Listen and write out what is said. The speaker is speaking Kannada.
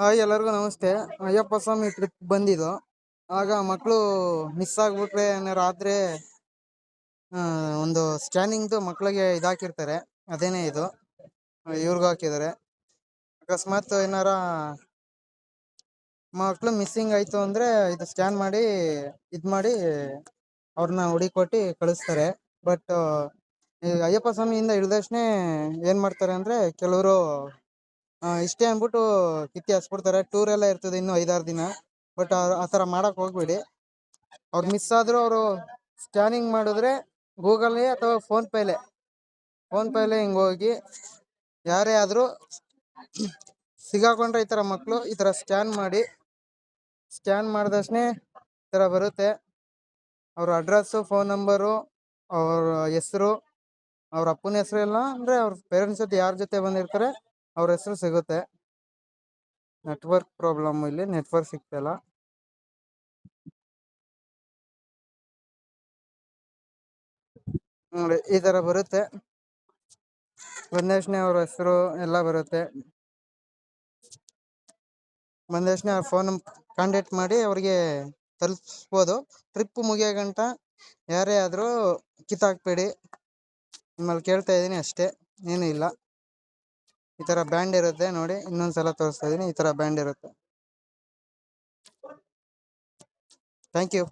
ಹಾಯ್ ಎಲ್ಲರಿಗೂ ನಮಸ್ತೆ. ಅಯ್ಯಪ್ಪ ಸ್ವಾಮಿ ಟ್ರಿಪ್ ಬಂದಿದ್ದು. ಆಗ ಮಕ್ಕಳು ಮಿಸ್ ಆಗ್ಬಿಟ್ರೆ ಏನಾರು ಆದ್ರೆ ಒಂದು ಸ್ಕ್ಯಾನಿಂಗ್ದು ಮಕ್ಕಳಿಗೆ ಇದಾಕಿರ್ತಾರೆ. ಅದೇನೇ ಇದು ಇವ್ರಿಗೂ ಹಾಕಿದ್ದಾರೆ. ಅಕಸ್ಮಾತ್ ಏನಾರ ಮಕ್ಕಳು ಮಿಸ್ಸಿಂಗ್ ಆಯ್ತು ಅಂದ್ರೆ ಇದು ಸ್ಕ್ಯಾನ್ ಮಾಡಿ ಮಾಡಿ ಅವ್ರನ್ನ ಹುಡುಕೊಟ್ಟು ಕಳಿಸ್ತಾರೆ. ಬಟ್ ಅಯ್ಯಪ್ಪ ಸ್ವಾಮಿಯಿಂದ ಇಳ್ದಕ್ಷಣ ಏನ್ ಮಾಡ್ತಾರೆ ಅಂದ್ರೆ ಕೆಲವರು ಇಷ್ಟೇ ಅಂದ್ಬಿಟ್ಟು ಕಿತ್ತಿ ಹಸ್ಬಿಡ್ತಾರೆ. ಟೂರ್ ಎಲ್ಲ ಇರ್ತದೆ ಇನ್ನು 5-6 ದಿನ. ಬಟ್ ಆತರ ಮಾಡಕ್ ಹೋಗ್ಬೇಡಿ. ಅವ್ರು ಮಿಸ್ ಆದ್ರೂ ಅವರು ಸ್ಕ್ಯಾನಿಂಗ್ ಮಾಡಿದ್ರೆ ಗೂಗಲ್ ಅಥವಾ ಫೋನ್ ಪೇಲೆ ಹಿಂಗ್ ಹೋಗಿ ಯಾರೇ ಆದ್ರೂ ಸಿಗಾಕೊಂಡ್ರೆ ಈ ತರ ಮಕ್ಕಳು ಈ ತರ ಸ್ಕ್ಯಾನ್ ಮಾಡಿದಷ್ಟೇ ಈ ತರ ಬರುತ್ತೆ. ಅವ್ರ ಅಡ್ರೆಸ್ಸು, ಫೋನ್ ನಂಬರು, ಅವ್ರ ಹೆಸರು, ಅವ್ರ ಅಪ್ಪನ ಹೆಸರು ಎಲ್ಲ ಅಂದ್ರೆ ಅವ್ರ ಪೇರೆಂಟ್ಸ್ ಜೊತೆ ಯಾರ ಜೊತೆ ಬಂದಿರ್ತಾರೆ ಅವ್ರ ಹೆಸರು ಸಿಗುತ್ತೆ. ನೆಟ್ವರ್ಕ್ ಪ್ರಾಬ್ಲಮ್, ಇಲ್ಲಿ ನೆಟ್ವರ್ಕ್ ಸಿಗ್ತಿಲ್ಲ ನೋಡಿ. ಈ ತರ ಬರುತ್ತೆ. ಬಂದಕ್ಷಣ ಅವ್ರ ಹೆಸರು ಎಲ್ಲ ಬರುತ್ತೆ. ಬಂದಕ್ಷಣ ಫೋನ್ ಕಾಂಟ್ಯಾಕ್ಟ್ ಮಾಡಿ ಅವ್ರಿಗೆ ತಲುಪಿಸ್ಬೋದು. ಟ್ರಿಪ್ ಮುಗಿಯೋ ಗಂಟ ಯಾರೇ ಆದ್ರೂ ಕಿತ್ತಾಕ್ಬೇಡಿ. ನಿಮ್ಮಲ್ಲಿ ಕೇಳ್ತಾ ಇದೀನಿ ಅಷ್ಟೇ, ಏನು ಇಲ್ಲ. ಈ ತರ ಬ್ಯಾಂಡ್ ಇರುತ್ತೆ ನೋಡಿ. ಇನ್ನೊಂದ್ಸಲ ತೋರಿಸ್ತಾ ಇದೀನಿ. ಈ ತರ ಬ್ಯಾಂಡ್ ಇರುತ್ತೆ. Thank you.